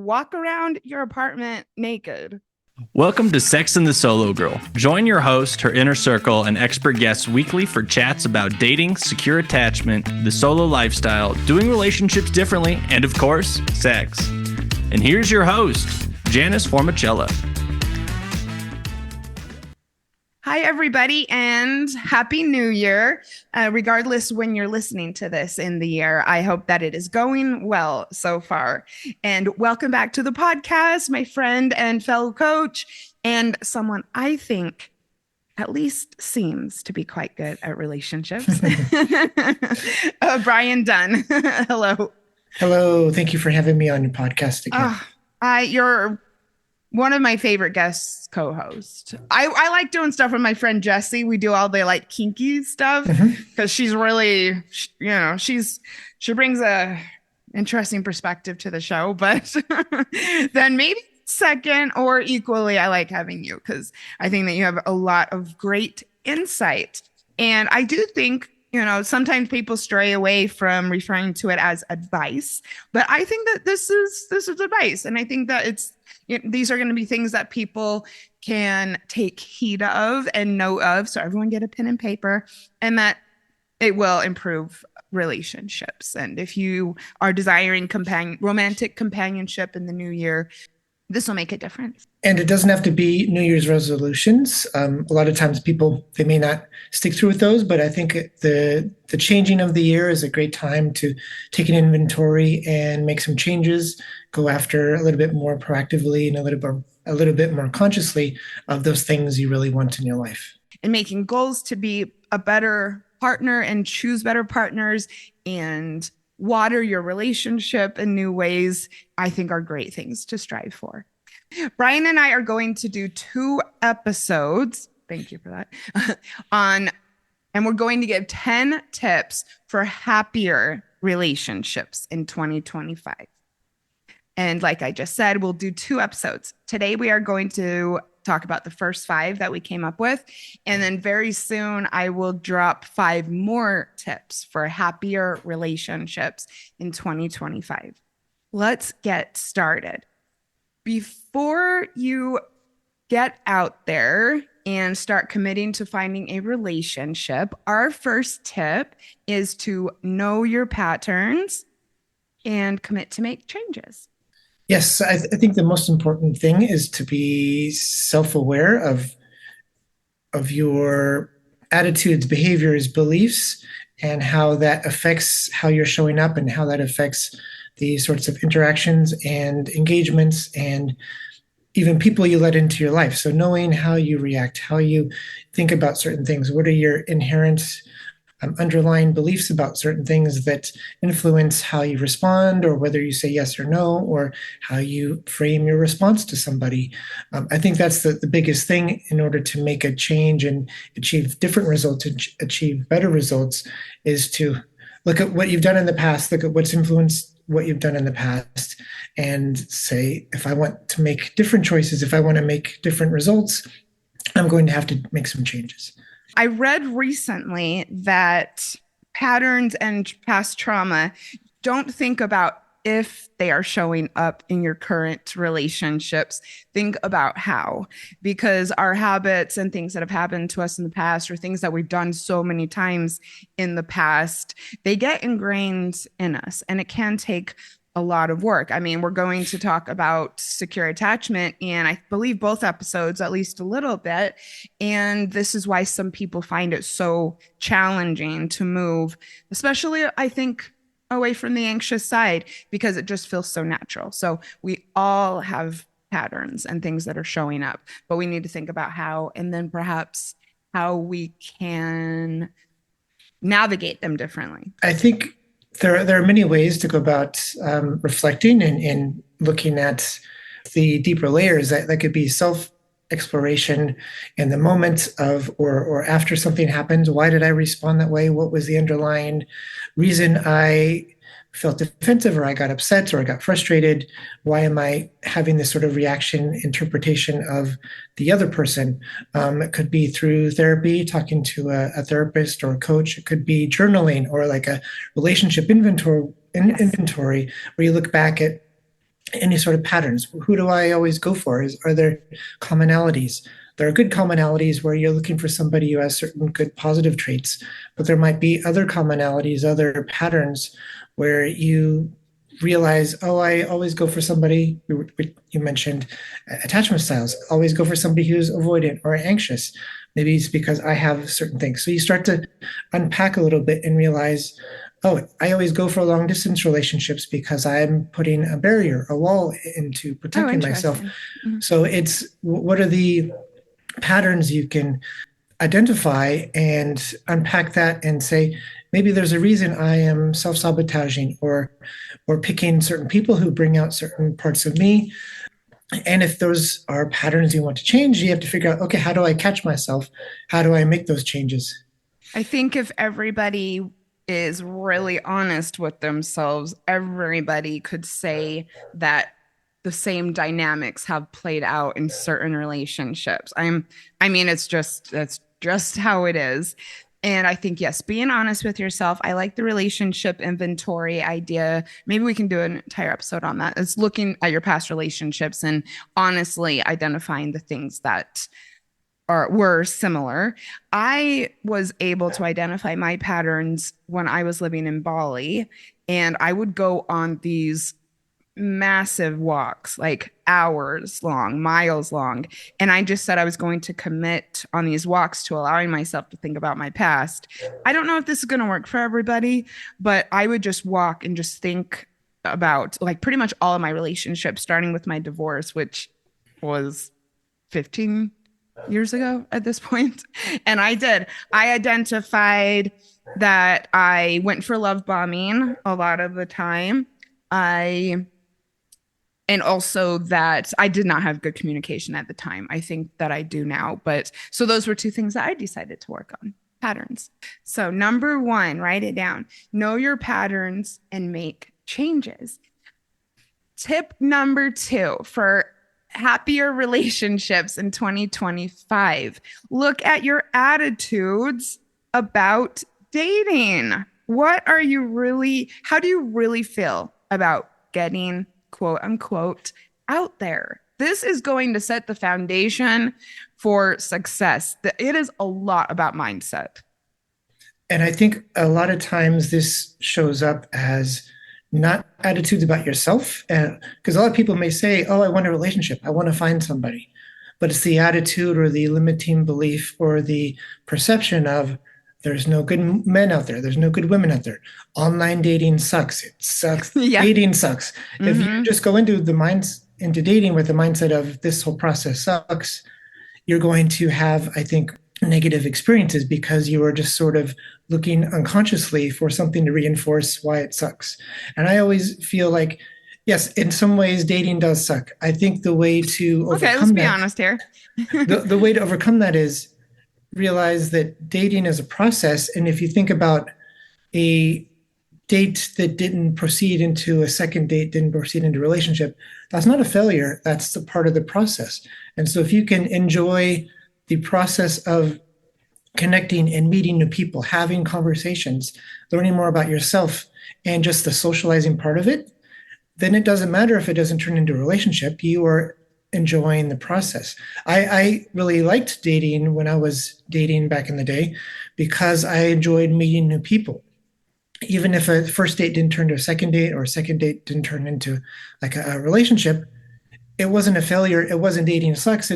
walk around your apartment naked. Welcome to Sex and the Solo Girl. Join your host, her inner circle, and expert guests weekly for chats about dating, secure attachment, the solo lifestyle, doing relationships differently, and of course, sex. And here's your host, Janice Formichella. Hi, everybody, and Happy New Year. Regardless when you're listening to this in the year, I hope that it is going well so far. And welcome back to the podcast, my friend and fellow coach, and someone I think at least seems to be quite good at relationships. Brian Dunn. Hello. Hello. Thank you for having me on your podcast again. You're one of my favorite guest co-hosts. I like doing stuff with my friend Jessie. We do all the like kinky stuff because she's really, she brings a interesting perspective to the show. But then maybe second or equally, I like having you because I think that you have a lot of great insight. And I do think, sometimes people stray away from referring to it as advice, but I think that this is advice. And I think that these are going to be things that people can take heed of and know of. So everyone get a pen and paper, and that it will improve relationships. And if you are desiring romantic companionship in the new year, this will make a difference. And it doesn't have to be New Year's resolutions. A lot of times people, they may not stick through with those, but I think the changing of the year is a great time to take an inventory and make some changes, go after a little bit more proactively and a little bit more consciously of those things you really want in your life. And making goals to be a better partner and choose better partners and water your relationship in new ways, I think are great things to strive for. Brian and I are going to do 2 episodes. Thank you for that. And we're going to give 10 tips for happier relationships in 2025. And like I just said, we'll do 2 episodes. Today, we are going to talk about the first 5 that we came up with. And then very soon, I will drop 5 more tips for happier relationships in 2025. Let's get started. Before you get out there and start committing to finding a relationship, our first tip is to know your patterns and commit to make changes. Yes, I think the most important thing is to be self-aware of your attitudes, behaviors, beliefs, and how that affects how you're showing up and how that affects the sorts of interactions and engagements and even people you let into your life. So knowing how you react, how you think about certain things, what are your inherent underlying beliefs about certain things that influence how you respond or whether you say yes or no or how you frame your response to somebody. I think that's the biggest thing in order to make a change and achieve different results, achieve better results, is to look at what you've done in the past, look at what's influenced what you've done in the past, and say, if I want to make different choices, if I want to make different results, I'm going to have to make some changes. I read recently that patterns and past trauma, don't think about if they are showing up in your current relationships. Think about how, because our habits and things that have happened to us in the past or things that we've done so many times in the past, they get ingrained in us, and it can take a lot of work. I mean, we're going to talk about secure attachment, and I believe both episodes, at least a little bit. And this is why some people find it so challenging to move, especially, I think, away from the anxious side, because it just feels so natural. So we all have patterns and things that are showing up, but we need to think about how, and then perhaps how we can navigate them differently. I think there are many ways to go about reflecting and looking at the deeper layers. That could be self-exploration in the moment of or after something happens. Why did I respond that way? What was the underlying reason I felt defensive or I got upset or I got frustrated? Why am I having this sort of reaction interpretation of the other person? It could be through therapy, talking to a therapist or a coach. It could be journaling or like a relationship inventory where you look back at any sort of patterns. Who do I always go for? Are there commonalities? There are good commonalities where you're looking for somebody who has certain good positive traits, but there might be other commonalities, other patterns where you realize, oh, I always go for somebody. You mentioned attachment styles. Always go for somebody who's avoidant or anxious. Maybe it's because I have certain things. So you start to unpack a little bit and realize, oh, I always go for long distance relationships because I'm putting a barrier, a wall into protecting myself. Mm-hmm. So it's what are the patterns you can identify and unpack that and say, maybe there's a reason I am self-sabotaging or picking certain people who bring out certain parts of me. And if those are patterns you want to change, you have to figure out, okay, how do I catch myself? How do I make those changes? I think if everybody is really honest with themselves, everybody could say that the same dynamics have played out in certain relationships. I mean, that's just how it is. And I think, yes, being honest with yourself. I like the relationship inventory idea. Maybe we can do an entire episode on that. It's looking at your past relationships and honestly identifying the things that were similar. I was able to identify my patterns when I was living in Bali, and I would go on these massive walks, like hours long, miles long. And I just said I was going to commit on these walks to allowing myself to think about my past. I don't know if this is going to work for everybody, but I would just walk and just think about like pretty much all of my relationships, starting with my divorce, which was 15 years ago at this point. And I identified that I went for love bombing a lot of the time. And also that I did not have good communication at the time. I think that I do now. But so those were two things that I decided to work on, patterns. So number one, write it down. Know your patterns and make changes. Tip number two for happier relationships in 2025. Look at your attitudes about dating. How do you really feel about getting quote unquote out there? This is going to set the foundation for success. It is a lot about mindset. And I think a lot of times this shows up as not attitudes about yourself. Because a lot of people may say, oh, I want a relationship, I want to find somebody. But it's the attitude or the limiting belief or the perception of there's no good men out there. There's no good women out there. Online dating sucks. It sucks. Yeah. Dating sucks. Mm-hmm. If you just go into dating with the mindset of this whole process sucks, you're going to have, I think, negative experiences because you are just sort of looking unconsciously for something to reinforce why it sucks. And I always feel like, yes, in some ways dating does suck. I think the way to overcome let's be honest here. the way to overcome that is realize that dating is a process. And if you think about a date that didn't proceed into a second date, didn't proceed into a relationship, that's not a failure. That's a part of the process. And so if you can enjoy the process of connecting and meeting new people, having conversations, learning more about yourself, and just the socializing part of it, then it doesn't matter if it doesn't turn into a relationship. You are enjoying the process. I really liked dating when I was dating back in the day because I enjoyed meeting new people. Even if a first date didn't turn to a second date or a second date didn't turn into like a relationship, it wasn't a failure. It wasn't dating sucks.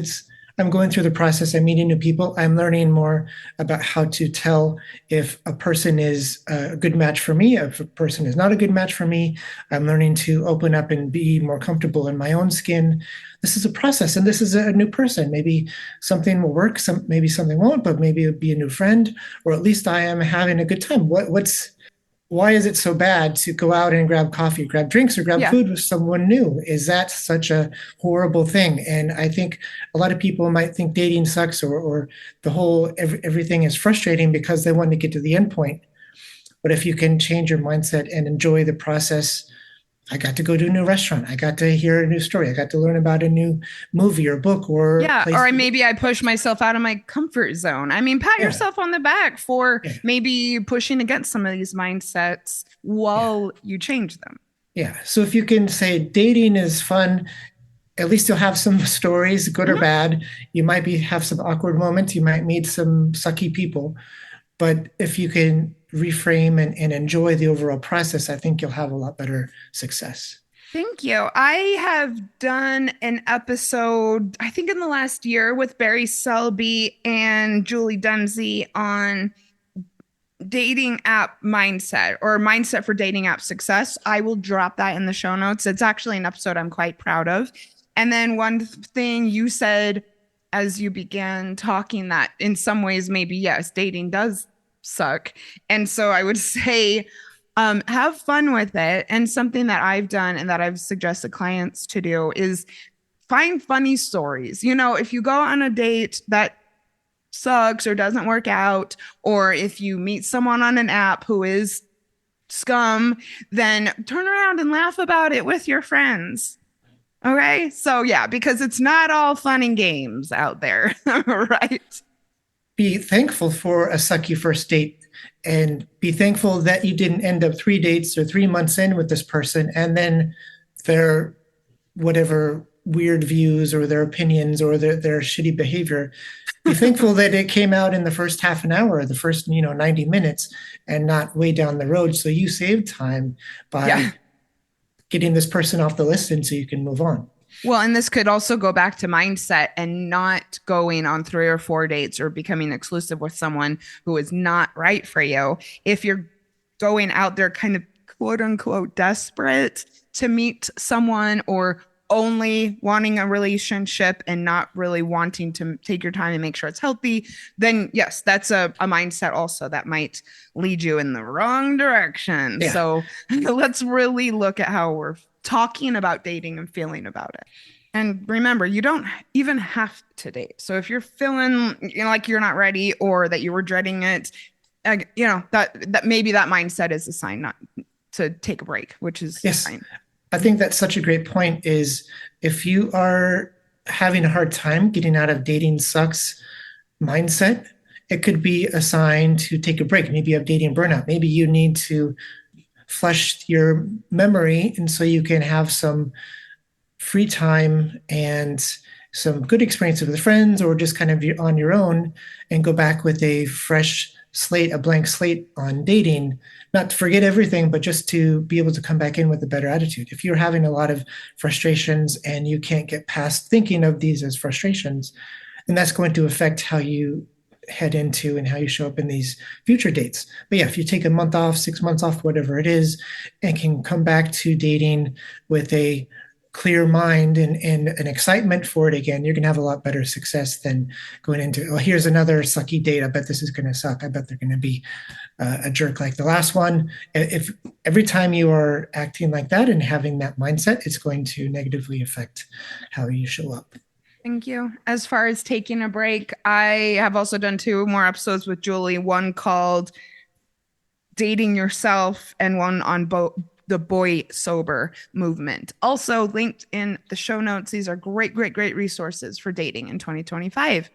I'm going through the process. I'm meeting new people. I'm learning more about how to tell if a person is a good match for me, if a person is not a good match for me. I'm learning to open up and be more comfortable in my own skin. This is a process, and this is a new person. Maybe something will work, maybe something won't, but maybe it'll be a new friend, or at least I am having a good time. Why is it so bad to go out and grab coffee, grab drinks, or grab food with someone new? Is that such a horrible thing? And I think a lot of people might think dating sucks or the whole everything is frustrating because they want to get to the end point. But if you can change your mindset and enjoy the process, I got to go to a new restaurant. I got to hear a new story. I got to learn about a new movie or book or maybe I push myself out of my comfort zone. I mean, pat yourself on the back for maybe pushing against some of these mindsets while you change them. Yeah. So if you can say dating is fun, at least you'll have some stories, good or Mhm. bad. You might have some awkward moments. You might meet some sucky people. But if you can reframe and enjoy the overall process, I think you'll have a lot better success. Thank you. I have done an episode, I think in the last year, with Barry Selby and Julie Dempsey on dating app mindset or mindset for dating app success. I will drop that in the show notes. It's actually an episode I'm quite proud of. And then one thing you said as you began talking that in some ways, maybe, yes, dating does suck. And so I would say, have fun with it. And something that I've done and that I've suggested clients to do is find funny stories. You know, if you go on a date that sucks or doesn't work out, or if you meet someone on an app who is scum, then turn around and laugh about it with your friends. Okay. So, yeah, because it's not all fun and games out there. Right. Be thankful for a sucky first date and be thankful that you didn't end up 3 dates or 3 months in with this person and then their whatever weird views or their opinions or their shitty behavior. Be thankful that it came out in the first half an hour, the first 90 minutes, and not way down the road. So you saved time Yeah. by getting this person off the list, and so you can move on. Well, and this could also go back to mindset and not going on 3 or 4 dates or becoming exclusive with someone who is not right for you. If you're going out there kind of quote unquote desperate to meet someone or only wanting a relationship and not really wanting to take your time and make sure it's healthy, then yes, that's a mindset also that might lead you in the wrong direction. Yeah. So let's really look at how we're talking about dating and feeling about it. And remember, you don't even have to date. So if you're feeling like you're not ready or that you were dreading it, that maybe that mindset is a sign not to take a break, which is Yes. fine. I think that's such a great point is if you are having a hard time getting out of dating sucks mindset, it could be a sign to take a break. Maybe you have dating burnout. Maybe you need to flush your memory and so you can have some free time and some good experience with friends or just kind of on your own and go back with a fresh slate, a blank slate on dating, not to forget everything, but just to be able to come back in with a better attitude. If you're having a lot of frustrations and you can't get past thinking of these as frustrations, then that's going to affect how you head into and how you show up in these future dates. But yeah, if you take a month off, 6 months off, whatever it is, and can come back to dating with a clear mind and an excitement for it again, you're going to have a lot better success than going into, oh, here's another sucky date. I bet this is going to suck. I bet they're going to be a jerk like the last one. If every time you are acting like that and having that mindset, it's going to negatively affect how you show up. Thank you. As far as taking a break, I have also done 2 more episodes with Julie, one called Dating Yourself and one on the boy sober movement. Also linked in the show notes. These are great, great, great resources for dating in 2025.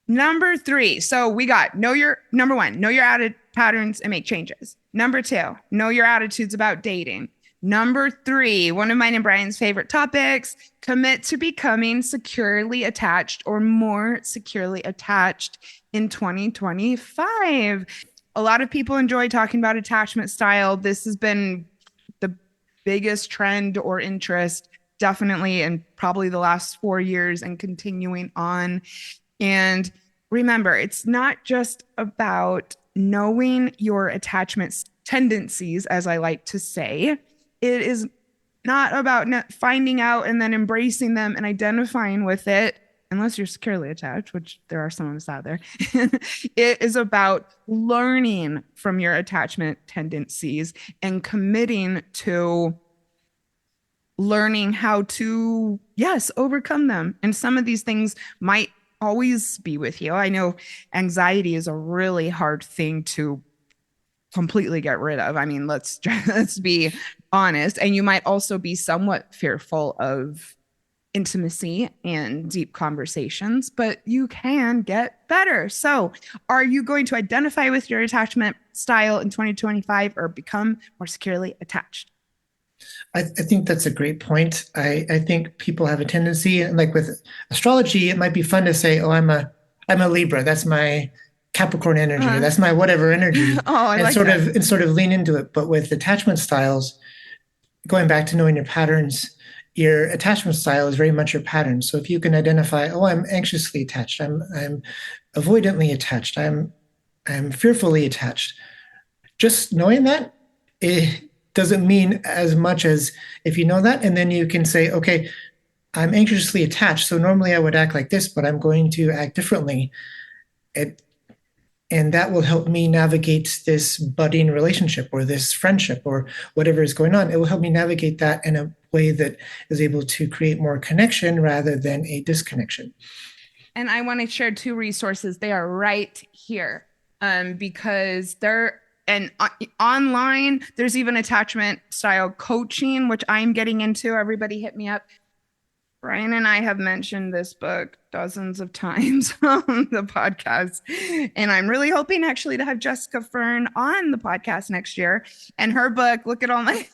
Number 3. So we got number 1, know your patterns and make changes. Number 2, know your attitudes about dating. Number 3, one of mine and Brian's favorite topics, commit to becoming securely attached or more securely attached in 2025. A lot of people enjoy talking about attachment style. This has been the biggest trend or interest, definitely, in probably the last 4 years and continuing on. And remember, it's not just about knowing your attachment tendencies, as I like to say. It is not about finding out and then embracing them and identifying with it, unless you're securely attached, which there are some of us out there. It is about learning from your attachment tendencies and committing to learning how to, yes, overcome them. And some of these things might always be with you. I know anxiety is a really hard thing to completely get rid of. I mean, let's be honest. And you might also be somewhat fearful of intimacy and deep conversations, but you can get better. So, are you going to identify with your attachment style in 2025 or become more securely attached? I think that's a great point. I think people have a tendency, and like with astrology, it might be fun to say, "Oh, I'm a Libra. That's my Capricorn energy. Uh, That's my whatever energy," oh, I like that. and sort of lean into it. But with attachment styles, going back to knowing your patterns, your attachment style is very much your pattern. So if you can identify, "Oh, I'm anxiously attached. I'm avoidantly attached. I'm fearfully attached." Just knowing that, it doesn't mean as much as if you know that, and then you can say, okay, I'm anxiously attached. So normally I would act like this, but I'm going to act differently. It, and that will help me navigate this budding relationship or this friendship or whatever is going on. It will help me navigate that in a way that is able to create more connection rather than a disconnection. And I want to share two resources. They are right here, because they're and online. There's even attachment style coaching, which I'm getting into. Everybody hit me up. Brian and I have mentioned this book dozens of times on the podcast. And I'm really hoping actually to have Jessica Fern on the podcast next year. And her book, look at all my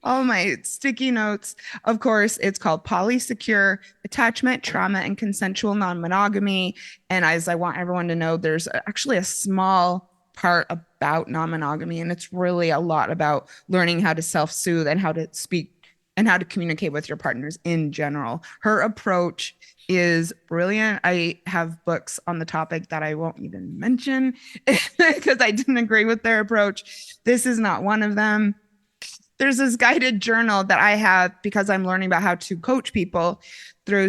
all my sticky notes. Of course, it's called Polysecure Attachment, Trauma, and Consensual Non-Monogamy. And as I want everyone to know, there's actually a small part about non-monogamy, and it's really a lot about learning how to self-soothe and how to speak and how to communicate with your partners in general. Her approach is brilliant. I have books on the topic that I won't even mention because I didn't agree with their approach. This is not one of them. There's this guided journal that I have because I'm learning about how to coach people through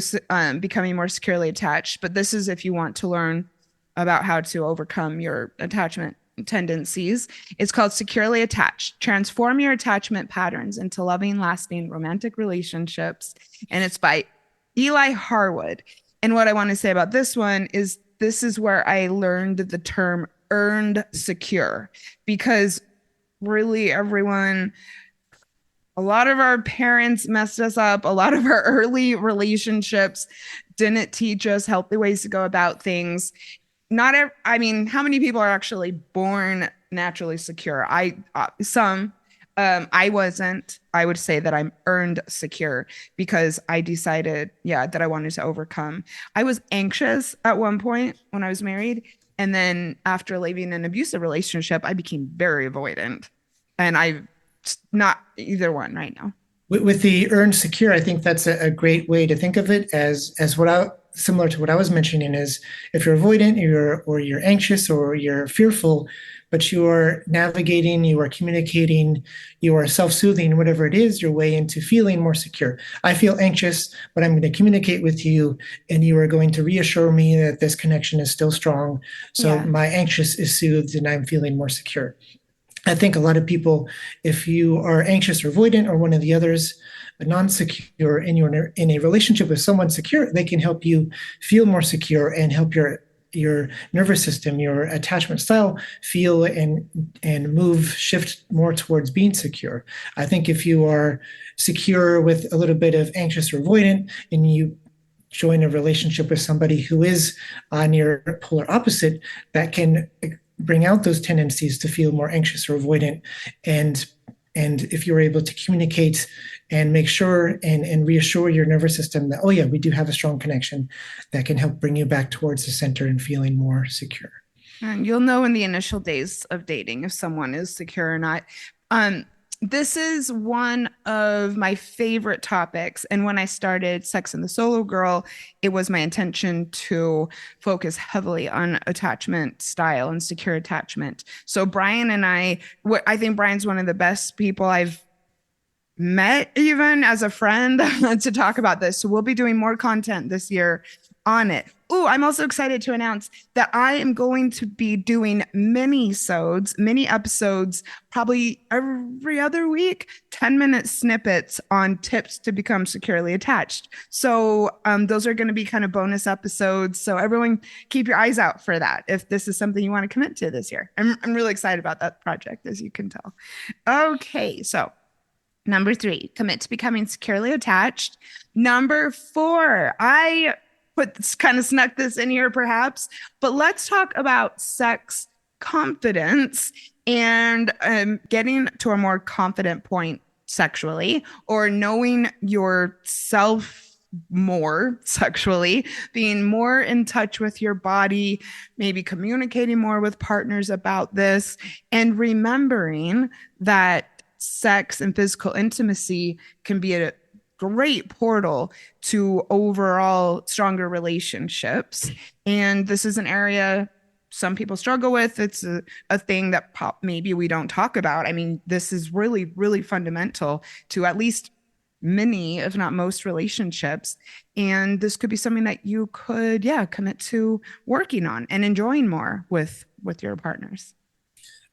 becoming more securely attached. But this is if you want to learn about how to overcome your attachment tendencies. It's called Securely Attached. Transform your attachment patterns into loving, lasting romantic relationships. And it's by Eli Harwood. And what I want to say about this one is this is where I learned the term earned secure, because really everyone, a lot of our parents messed us up. A lot of our early relationships didn't teach us healthy ways to go about things. Not every, I mean, how many people are actually born naturally secure? Some. I wasn't. I would say that I'm earned secure because I decided, yeah, that I wanted to overcome. I was anxious at one point when I was married, and then after leaving an abusive relationship, I became very avoidant, and I'm not either one right now. With the earned secure, I think that's a great way to think of it as what I similar to what I was mentioning is if you're avoidant or you're anxious or you're fearful, but you are navigating, you are communicating, you are self-soothing, whatever it is, your way into feeling more secure. I feel anxious, but I'm going to communicate with you and you are going to reassure me that this connection is still strong. So Yeah. my anxious is soothed and I'm feeling more secure. I think a lot of people, if you are anxious or avoidant or one of the others, non-secure, and you're in a relationship with someone secure, they can help you feel more secure and help your nervous system, your attachment style feel and move, shift more towards being secure. I think if you are secure with a little bit of anxious or avoidant and you join a relationship with somebody who is on your polar opposite, that can bring out those tendencies to feel more anxious or avoidant. And if you're able to communicate and make sure and reassure your nervous system that, oh yeah, we do have a strong connection, that can help bring you back towards the center and feeling more secure. And you'll know in the initial days of dating if someone is secure or not. This is one of my favorite topics. And when I started Sex and the Solo Girl, it was my intention to focus heavily on attachment style and secure attachment. So Brian and I think Brian's one of the best people I've met even as a friend to talk about this. So we'll be doing more content this year on it. Oh, I'm also excited to announce that I am going to be doing mini episodes, probably every other week, 10-minute snippets on tips to become securely attached. So those are going to be kind of bonus episodes. So everyone keep your eyes out for that if this is something you want to commit to this year. I'm really excited about that project, as you can tell. Okay, so number 3, commit to becoming securely attached. Number 4, I kind of snuck this in here perhaps, but let's talk about sex confidence and getting to a more confident point sexually, or knowing yourself more sexually, being more in touch with your body, maybe communicating more with partners about this, and remembering that sex and physical intimacy can be a great portal to overall stronger relationships. And this is an area some people struggle with. It's a thing that maybe we don't talk about. I mean, this is really, really fundamental to at least many, if not most, relationships. And this could be something that you could, yeah, commit to working on and enjoying more with your partners.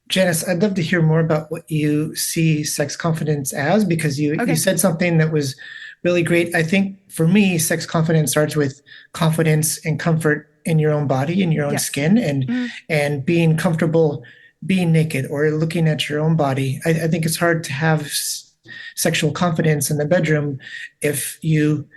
Janice, I'd love to hear more about what you see sex confidence as, because you Okay. said something that was really great. I think for me, sex confidence starts with confidence and comfort in your own body, in your own Yes. skin, and Mm, and being comfortable being naked or looking at your own body. I think it's hard to have sexual confidence in the bedroom if you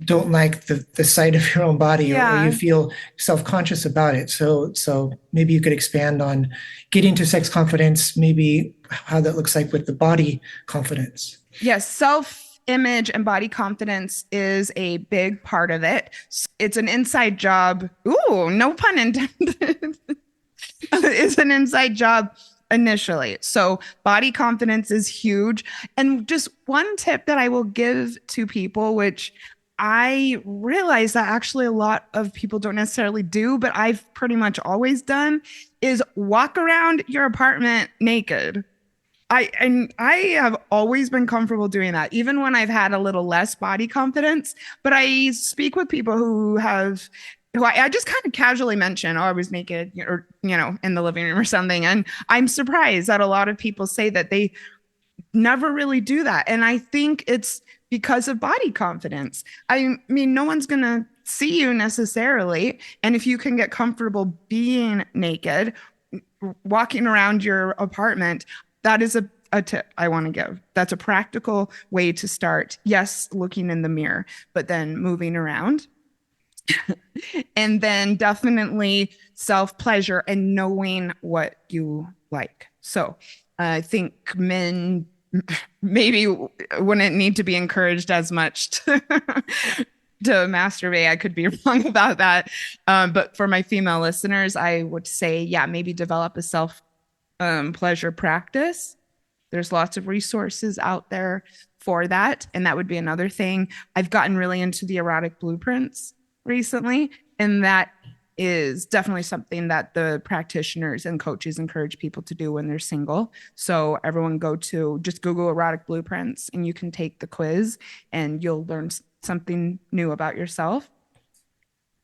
don't like the sight of your own body, or you yeah. feel self-conscious about it. So maybe you could expand on getting to sex confidence, maybe how that looks like with the body confidence. Yes. Self image and body confidence is a big part of it. It's an inside job. Ooh, no pun intended. It's an inside job initially. So, body confidence is huge. And just one tip that I will give to people, which I realize that actually a lot of people don't necessarily do, but I've pretty much always done, is walk around your apartment naked. I have always been comfortable doing that, even when I've had a little less body confidence. But I speak with people who I just kind of casually mention, oh, I was naked, or in the living room or something, and I'm surprised that a lot of people say that they never really do that, and I think it's because of body confidence. I mean, no one's gonna see you necessarily, and if you can get comfortable being naked, walking around your apartment, that is a tip I want to give. That's a practical way to start. Yes, looking in the mirror, but then moving around. And then definitely self pleasure and knowing what you like. So I think men maybe wouldn't need to be encouraged as much to masturbate. I could be wrong about that. But for my female listeners, I would say, yeah, maybe develop a self pleasure practice. There's lots of resources out there for that. And that would be another thing. I've gotten really into the erotic blueprints recently. And that is definitely something that the practitioners and coaches encourage people to do when they're single. So everyone just Google erotic blueprints and you can take the quiz and you'll learn something new about yourself.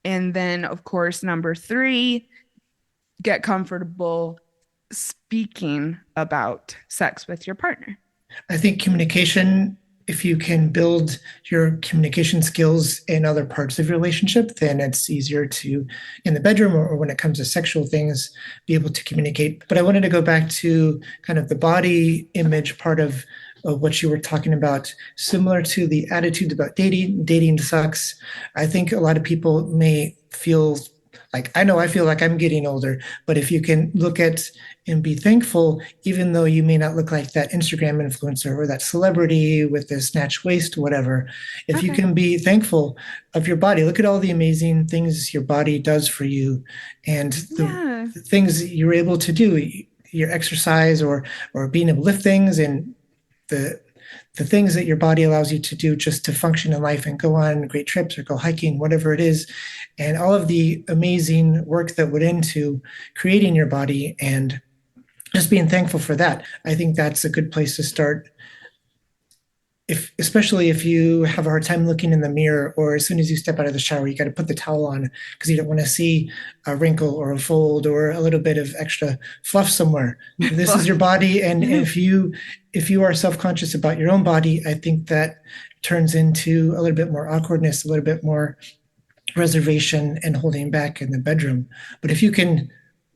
And then, of course, number 3, get comfortable speaking about sex with your partner. I think communication, if you can build your communication skills in other parts of your relationship, then it's easier to, in the bedroom or when it comes to sexual things, be able to communicate. But I wanted to go back to kind of the body image part of what you were talking about, similar to the attitude about dating. Dating sucks. I think a lot of people may feel like, I know I feel like I'm getting older, but if you can look at and be thankful, even though you may not look like that Instagram influencer or that celebrity with the snatch waist, whatever, if you Okay. can be thankful of your body, look at all the amazing things your body does for you and Yeah. the things you're able to do, your exercise or being able to lift things and the the things that your body allows you to do just to function in life and go on great trips or go hiking, whatever it is, and all of the amazing work that went into creating your body and just being thankful for that. I think that's a good place to start. If, especially if you have a hard time looking in the mirror, or as soon as you step out of the shower, you got to put the towel on because you don't want to see a wrinkle or a fold or a little bit of extra fluff somewhere. This is your body, and if you are self-conscious about your own body, I think that turns into a little bit more awkwardness, a little bit more reservation and holding back in the bedroom. But if you can,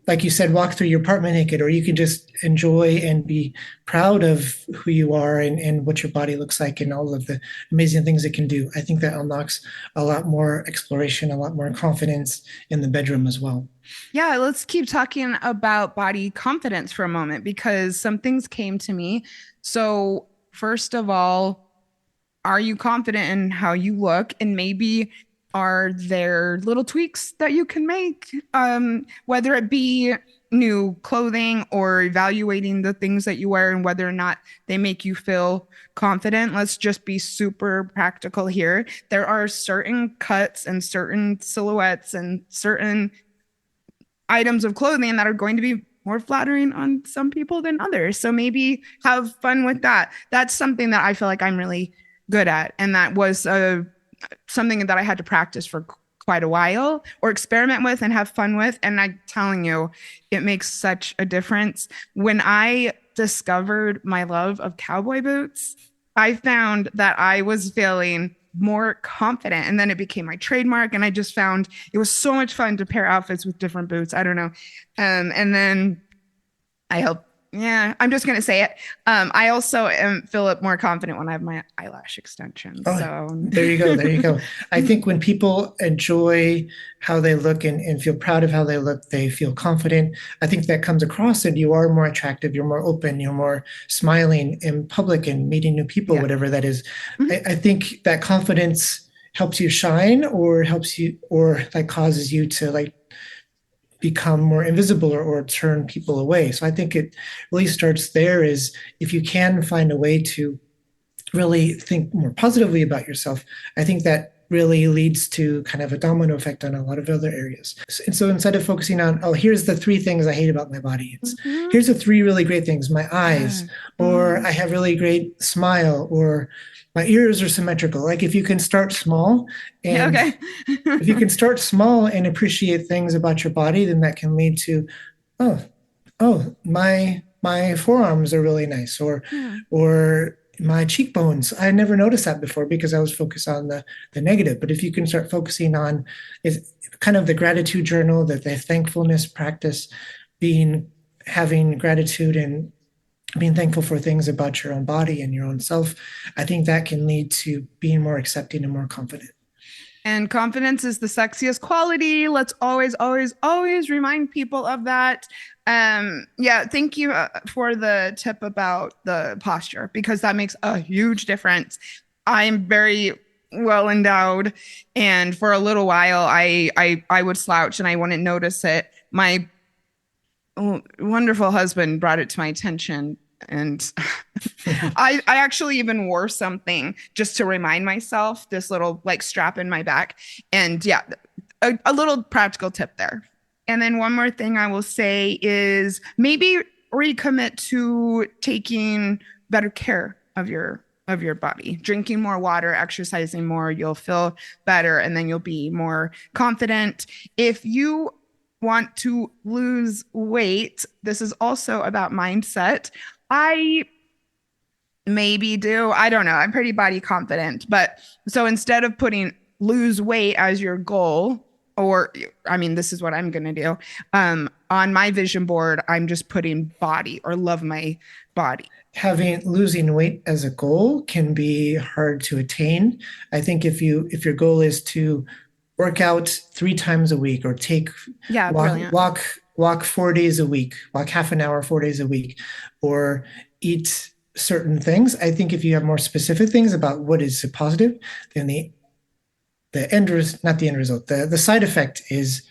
like you said, walk through your apartment naked, or you can just enjoy and be proud of who you are and what your body looks like and all of the amazing things it can do. I think that unlocks a lot more exploration, a lot more confidence in the bedroom as well. Yeah, let's keep talking about body confidence for a moment because some things came to me. So, first of all, are you confident in how you look? And maybe are there little tweaks that you can make, whether it be new clothing or evaluating the things that you wear and whether or not they make you feel confident. Let's just be super practical here. There are certain cuts and certain silhouettes and certain items of clothing that are going to be more flattering on some people than others. So maybe have fun with that. That's something that I feel like I'm really good at. And that was something that I had to practice for quite a while or experiment with and have fun with. And I'm telling you, it makes such a difference. When I discovered my love of cowboy boots, I found that I was feeling more confident. And then it became my trademark. And I just found it was so much fun to pair outfits with different boots. I don't know. And then I hope, yeah, I'm just going to say it. I also feel more confident when I have my eyelash extensions. Oh, so there you go. There you go. I think when people enjoy how they look and feel proud of how they look, they feel confident. I think that comes across and you are more attractive, you're more open, you're more smiling in public and meeting new people, yeah. whatever that is. Mhm. I think that confidence helps you shine or helps you or like causes you to like become more invisible or turn people away. So I think it really starts there is if you can find a way to really think more positively about yourself, I think that really leads to kind of a domino effect on a lot of other areas. And so instead of focusing on, oh, here's the three things I hate about my body, it's Mhm. here's the three really great things, my eyes, Yeah. or I have really great smile, or my ears are symmetrical. Like if you can start small Yeah, and okay. if you can start small and appreciate things about your body, then that can lead to, oh, my forearms are really nice, Yeah. or my cheekbones. I never noticed that before because I was focused on the negative. But if you can start focusing on is kind of the gratitude journal, that the thankfulness practice, being having gratitude and being thankful for things about your own body and your own self, I think that can lead to being more accepting and more confident. And confidence is the sexiest quality. Let's always, always, always remind people of that. Yeah, thank you for the tip about the posture because that makes a huge difference. I'm very well endowed, and for a little while, I would slouch and I wouldn't notice it. My wonderful husband brought it to my attention, and I actually even wore something just to remind myself, this little like strap in my back. And yeah, a little practical tip there. And then one more thing I will say is maybe recommit to taking better care of your body, drinking more water, exercising more, you'll feel better and then you'll be more confident. If you want to lose weight, this is also about mindset. I maybe do. I don't know. I'm pretty body confident. But so instead of putting lose weight as your goal, or I mean, this is what I'm going to do. On my vision board, I'm just putting body or love my body. Having losing weight as a goal can be hard to attain. I think if your goal is to work out 3 times a week or take Yeah, walk brilliant. walk walk 4 days a week, walk half an hour 4 days a week, or eat certain things. I think if you have more specific things about what is positive, then the end res not the end result, the side effect is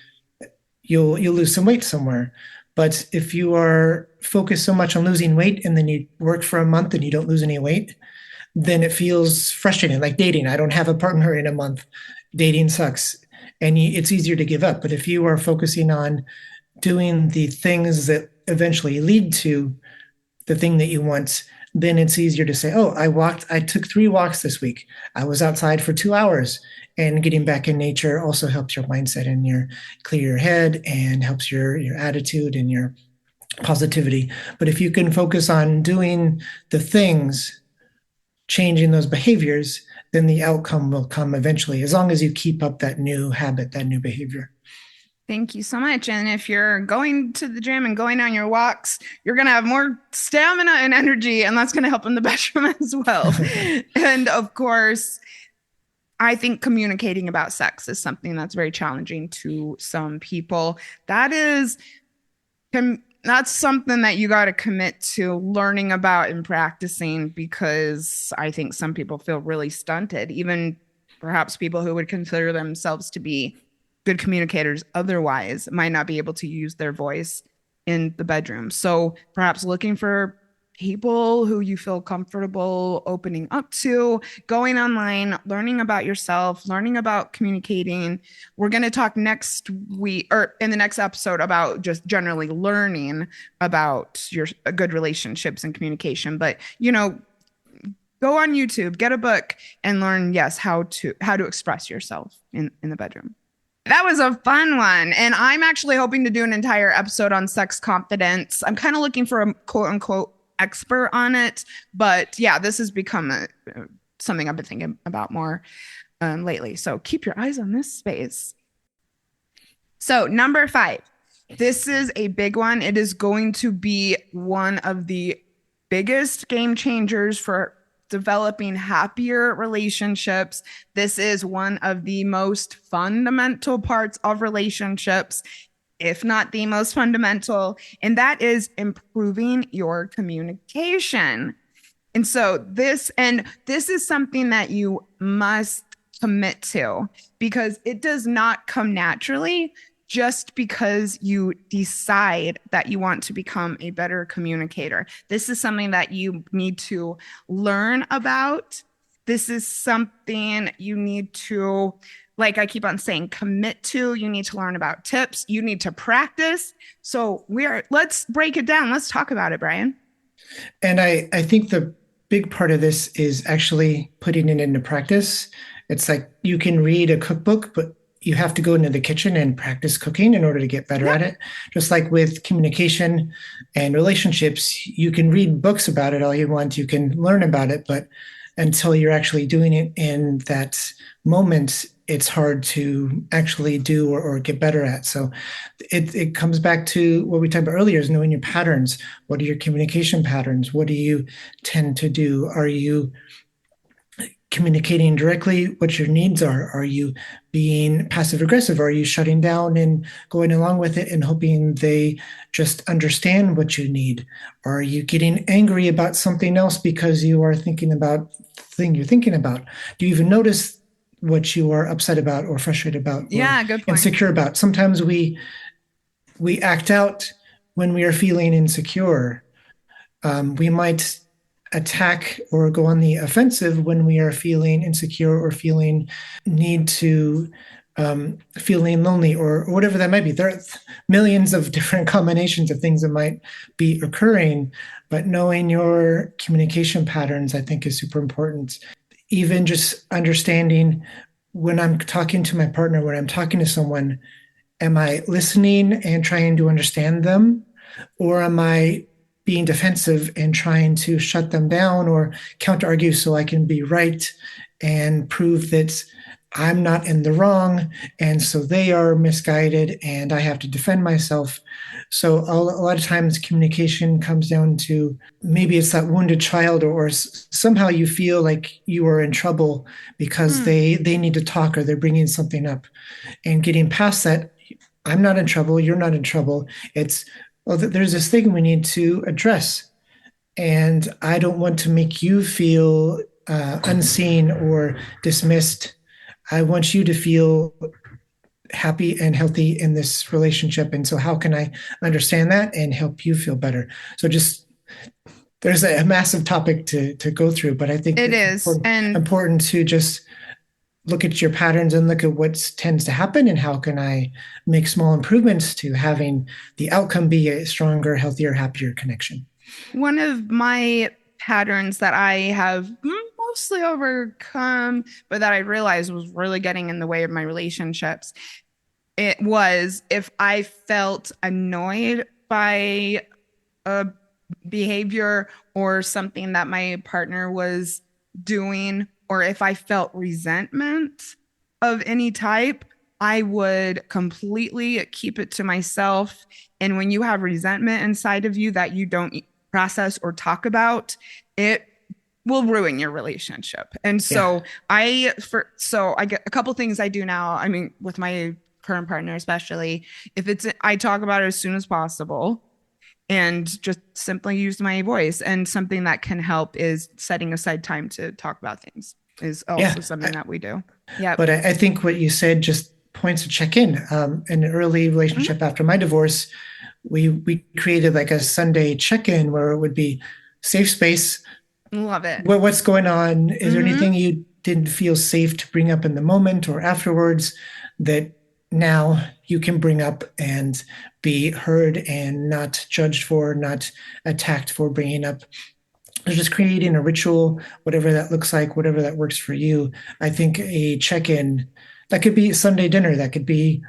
you'll lose some weight somewhere. But if you are focused so much on losing weight and then you work for a month and you don't lose any weight, then it feels frustrating, like dating. I don't have a partner in a month. Dating sucks. And it's easier to give up. But if you are focusing on doing the things that eventually lead to the thing that you want, then it's easier to say, oh, I took 3 walks this week. I was outside for 2 hours. And getting back in nature also helps your mindset and your clear your head and helps your attitude and your positivity. But if you can focus on doing the things, changing those behaviors, then the outcome will come eventually, as long as you keep up that new habit, that new behavior. Thank you so much. And if you're going to the gym and going on your walks, you're going to have more stamina and energy, and that's going to help in the bedroom as well. And of course, I think communicating about sex is something that's very challenging to some people. That is that's something that you got to commit to learning about and practicing, because I think some people feel really stunted, even perhaps people who would consider themselves to be good communicators otherwise might not be able to use their voice in the bedroom. So perhaps looking for people who you feel comfortable opening up to, going online, learning about yourself, learning about communicating. We're going to talk next week or in the next episode about just generally learning about your good relationships and communication. But, go on YouTube, get a book and learn, yes, how to express yourself in the bedroom. That was a fun one. And I'm actually hoping to do an entire episode on sex confidence. I'm kind of looking for a quote unquote expert on it. But yeah, this has become something I've been thinking about more lately. So keep your eyes on this space. So, number 5. This is a big one. It is going to be one of the biggest game changers for developing happier relationships. This is one of the most fundamental parts of relationships, if not the most fundamental, and that is improving your communication. And so this is something that you must commit to, because it does not come naturally just because you decide that you want to become a better communicator. This is something that you need to learn about. This is something you need to, like I keep on saying, commit to. You need to learn about tips. You need to practice. So let's break it down. Let's talk about it, Brian. And I think the big part of this is actually putting it into practice. It's like you can read a cookbook, but you have to go into the kitchen and practice cooking in order to get better at it. Just like with communication and relationships, you can read books about it all you want, you can learn about it, but until you're actually doing it in that moment, it's hard to actually do or get better at. So it comes back to what we talked about earlier, is knowing your patterns. What are your communication patterns? What do you tend to do? Are you communicating directly what your needs are? Are you being passive aggressive? Are you shutting down and going along with it and hoping they just understand what you need? Are you getting angry about something else because you are thinking about the thing you're thinking about? Do you even notice what you are upset about or frustrated about or good point. insecure about? Sometimes we act out when we are feeling insecure. We might attack or go on the offensive when we are feeling insecure or feeling need to feeling lonely or whatever that might be. There are millions of different combinations of things that might be occurring, but knowing your communication patterns, I think, is super important. Even just understanding when I'm talking to my partner, when I'm talking to someone, am I listening and trying to understand them, or am I being defensive and trying to shut them down or counter argue so I can be right and prove that I'm not in the wrong, and so they are misguided and I have to defend myself. So a lot of times communication comes down to maybe it's that wounded child, or somehow you feel like you are in trouble because they need to talk or they're bringing something up, and getting past that. I'm not in trouble. You're not in trouble. It's, well, there's this thing we need to address. And I don't want to make you feel unseen or dismissed. I want you to feel happy and healthy in this relationship. And so how can I understand that and help you feel better? So just, there's a massive topic to go through, but I think it is important to just look at your patterns and look at what tends to happen and how can I make small improvements to having the outcome be a stronger, healthier, happier connection. One of my patterns that I have mostly overcome, but that I realized was really getting in the way of my relationships, it was if I felt annoyed by a behavior or something that my partner was doing, or if I felt resentment of any type, I would completely keep it to myself. And when you have resentment inside of you that you don't process or talk about, it will ruin your relationship. And so I get a couple things I do now. I mean, with my current partner, especially, I talk about it as soon as possible. and just simply use my voice. And something that can help is setting aside time to talk about things is Yeah. also something that we do. Yep. But I think what you said just points to check in. In an early Mhm. relationship after my divorce, we created like a Sunday check in where it would be safe space. Love it. What's going on? Is there Hmm. anything you didn't feel safe to bring up in the moment or afterwards that now you can bring up and be heard and not judged for, not attacked for bringing up? Just creating a ritual, whatever that looks like, whatever that works for you. I think a check in that could be Sunday dinner, that could be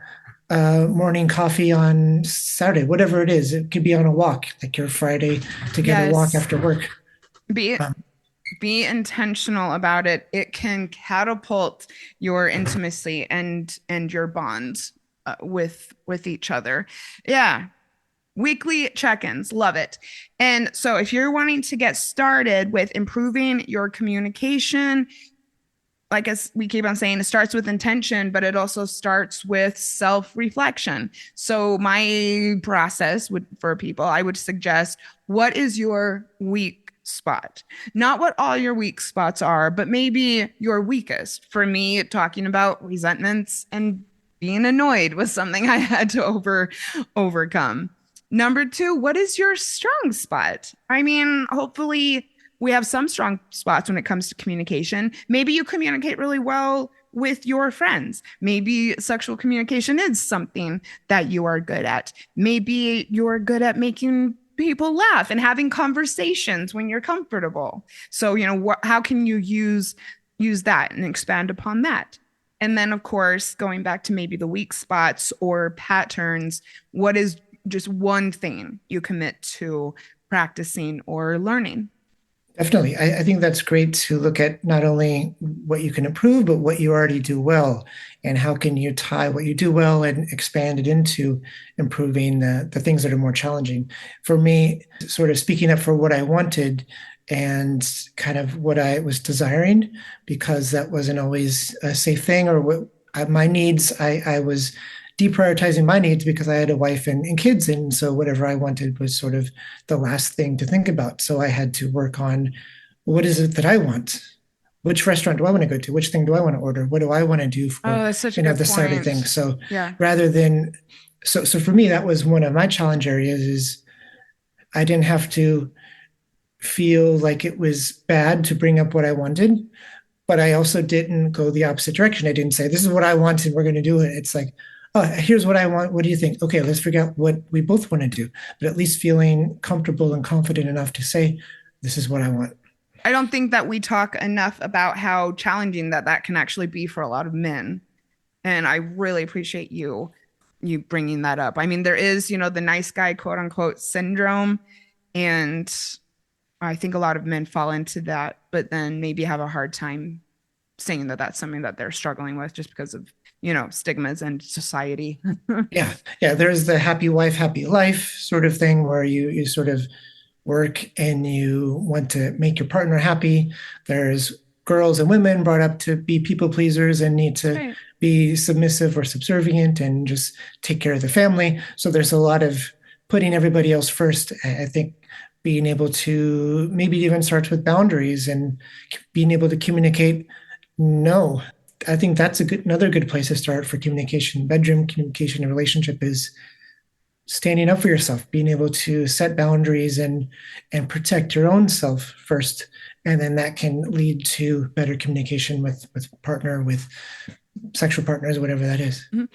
morning coffee on Saturday, whatever it is. It could be on a walk, like your Friday together walk Yes. after work. Be Um, be intentional about it. It can catapult your intimacy and your bonds with each other. Yeah. Weekly check-ins, love it. And so if you're wanting to get started with improving your communication, like as we keep on saying, it starts with intention, but it also starts with self-reflection. So my process would for people, I would suggest, what is your weak spot? Not what all your weak spots are, but maybe your weakest. For me, talking about resentments and being annoyed was something I had to overcome. Number two, what is your strong spot? I mean, hopefully we have some strong spots when it comes to communication. Maybe you communicate really well with your friends. Maybe sexual communication is something that you are good at. Maybe you're good at making people laugh and having conversations when you're comfortable. So, how can you use that and expand upon that? And then, of course, going back to maybe the weak spots or patterns, what is just one thing you commit to practicing or learning? Definitely. I think that's great to look at not only what you can improve, but what you already do well. And how can you tie what you do well and expand it into improving the things that are more challenging. For me, sort of speaking up for what I wanted and kind of what I was desiring, because that wasn't always a safe thing or what my needs, I was deprioritizing my needs because I had a wife and kids. And so whatever I wanted was sort of the last thing to think about. So I had to work on what is it that I want? Which restaurant do I want to go to? Which thing do I want to order? What do I want to do Oh, for, that's such a good this Saturday thing? point. So Yeah. rather than, so for me, that was one of my challenge areas is I didn't have to feel like it was bad to bring up what I wanted, but I also didn't go the opposite direction. I didn't say, this is what I want and we're going to do it. It's like, oh, here's what I want. What do you think? Okay, let's figure out what we both want to do, but at least feeling comfortable and confident enough to say, this is what I want. I don't think that we talk enough about how challenging that can actually be for a lot of men. And I really appreciate you bringing that up. I mean, there is, the nice guy quote unquote syndrome, and I think a lot of men fall into that, but then maybe have a hard time saying that that's something that they're struggling with just because of, stigmas and society. Yeah. Yeah. There's the happy wife, happy life sort of thing where you sort of work and you want to make your partner happy. There's girls and women brought up to be people pleasers and need to Right. be submissive or subservient and just take care of the family. So there's a lot of putting everybody else first. I think being able to maybe even starts with boundaries and being able to communicate no. I think that's another good place to start for communication. Bedroom communication and relationship is standing up for yourself, being able to set boundaries and protect your own self first, and then that can lead to better communication with partner, with sexual partners, whatever that is. Mhm.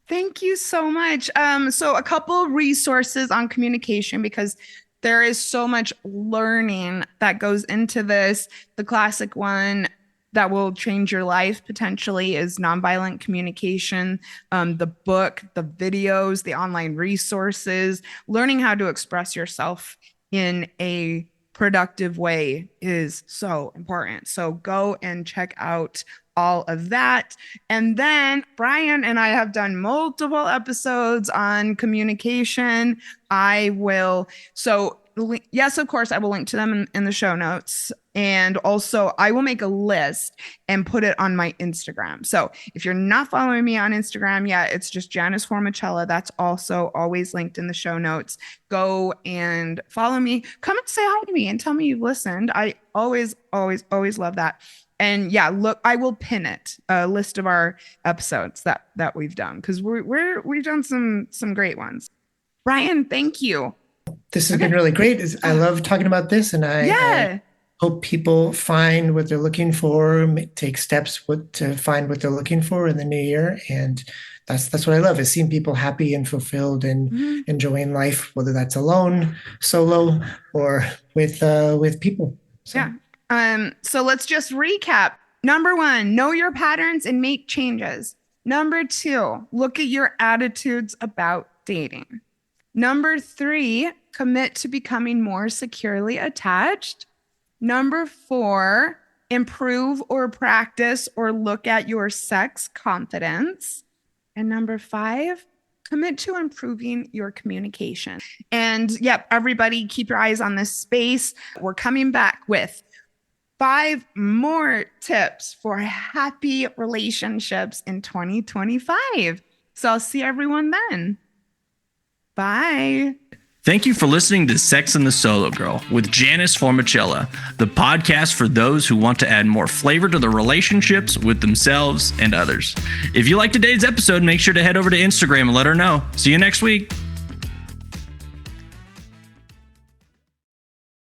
Thank you so much. So a couple resources on communication because there is so much learning that goes into this. The classic one that will change your life potentially is nonviolent communication. The book, the videos, the online resources, learning how to express yourself in a productive way is so important. So go and check out all of that. And then Brian and I have done multiple episodes on communication. I will, so yes, of course, I will link to them in the show notes. And also, I will make a list and put it on my Instagram. So if you're not following me on Instagram yet, it's just Janice Formichella. That's also always linked in the show notes. Go and follow me. Come and say hi to me and tell me you've listened. I always, always, always love that. And yeah, look, I will pin it, a list of our episodes that we've done, because we've done some great ones. Brian, thank you. This has been really great. I love talking about this, and I hope people find what they're looking for, take steps to find what they're looking for in the new year. And that's what I love, is seeing people happy and fulfilled and enjoying life, whether that's alone, solo, or with people. So. Yeah. So let's just recap. Number 1, know your patterns and make changes. Number 2, look at your attitudes about dating. Number 3, commit to becoming more securely attached. Number 4, improve or practice or look at your sex confidence. And number 5, commit to improving your communication. And yep, everybody keep your eyes on this space. We're coming back with 5 more tips for happy relationships in 2025. So I'll see everyone then. Bye. Thank you for listening to Sex and the Solo Girl with Janice Formichella, the podcast for those who want to add more flavor to their relationships with themselves and others. If you liked today's episode, make sure to head over to Instagram and let her know. See you next week.